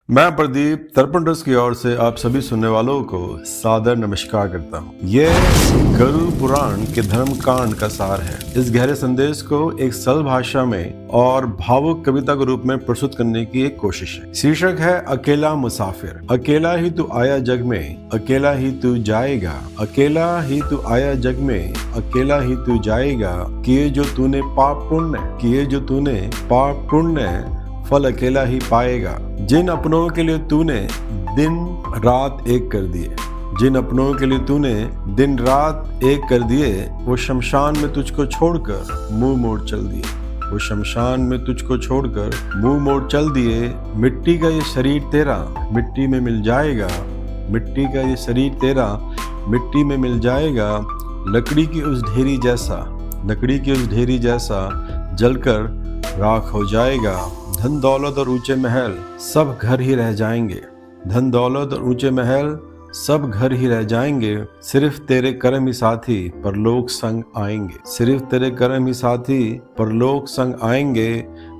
मैं प्रदीप दर्पण ट्रस्ट की ओर से आप सभी सुनने वालों को सादर नमस्कार करता हूँ। यह गरुड़ पुराण के धर्म कांड का सार है। इस गहरे संदेश को एक सरल भाषा में और भावुक कविता के रूप में प्रस्तुत करने की एक कोशिश है। शीर्षक है अकेला मुसाफिर। अकेला ही तू आया जग में, अकेला ही तू जाएगा। अकेला ही तू आया जग में, अकेला ही तू जाएगा। किए जो तूने पाप पुण्य, किए जो तूने पाप पुण्य, फल अकेला ही पाएगा। जिन अपनों के लिए तूने दिन रात एक कर दिए, जिन अपनों के लिए तूने दिन रात एक कर दिए, वो शमशान में तुझको छोड़कर मुंह मोड़ चल दिए। वो शमशान में तुझको छोड़कर मुंह मोड़ चल दिए। मिट्टी का ये शरीर तेरा मिट्टी में मिल जाएगा। मिट्टी का ये शरीर तेरा मिट्टी में मिल जाएगा। लकड़ी की उस ढेरी जैसा, लकड़ी की उस ढेरी जैसा जलकर राख हो जाएगा। धन दौलत और ऊंचे महल सब घर ही रह जाएंगे। धन दौलत और ऊंचे महल सब घर ही रह जाएंगे। सिर्फ तेरे कर्म ही साथी परलोक संग आएंगे। सिर्फ तेरे कर्म ही साथी परलोक संग आएंगे।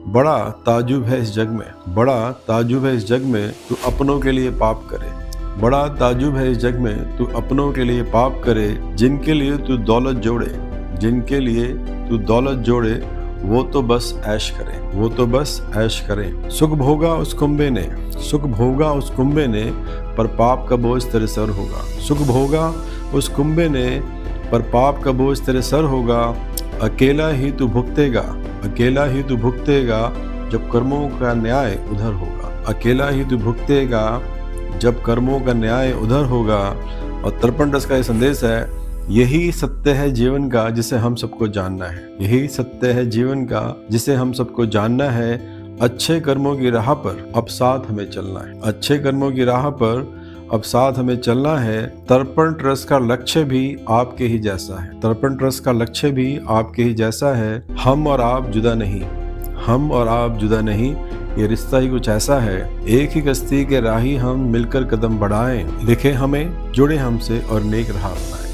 बड़ा ताजुब है इस जग में, बड़ा ताजुब है इस जग में तू अपनों के लिए पाप करे। बड़ा ताजुब है इस जग में तू अपनों के लिए पाप करे। जिनके लिए तू दौलत जोड़े, जिनके लिए तू दौलत जोड़े, वो तो बस ऐश करे, वो तो बस ऐश करे। सुख भोगा उस कुंबे ने, सुख भोगा उस कुंबे ने, पर पाप का बोझ तेरे सर होगा। सुख भोगा उस कुंबे ने, पर पाप का बोझ तेरे सर होगा। अकेला ही तू भुगतेगा, अकेला ही तू भुगतेगा, जब कर्मों का न्याय उधर होगा। अकेला ही तू भुगतेगा, जब कर्मों का न्याय उधर होगा। और दर्पण ट्रस्ट का ये संदेश है, यही सत्य है जीवन का जिसे हम सबको जानना है। यही सत्य है जीवन का जिसे हम सबको जानना है। अच्छे कर्मों की राह पर अब साथ हमें चलना है। अच्छे कर्मों की राह पर अब साथ हमें चलना है। दर्पण ट्रस्ट का लक्ष्य भी आपके ही जैसा है। दर्पण ट्रस्ट का लक्ष्य भी आपके ही जैसा है। हम और आप जुदा नहीं, हम और आप जुदा नहीं, ये रिश्ता ही कुछ ऐसा है। एक ही कश्ती के राही हम मिलकर कदम बढ़ाएं। लिखे हमें, जुड़े हमसे और नेक राह अपनाएं।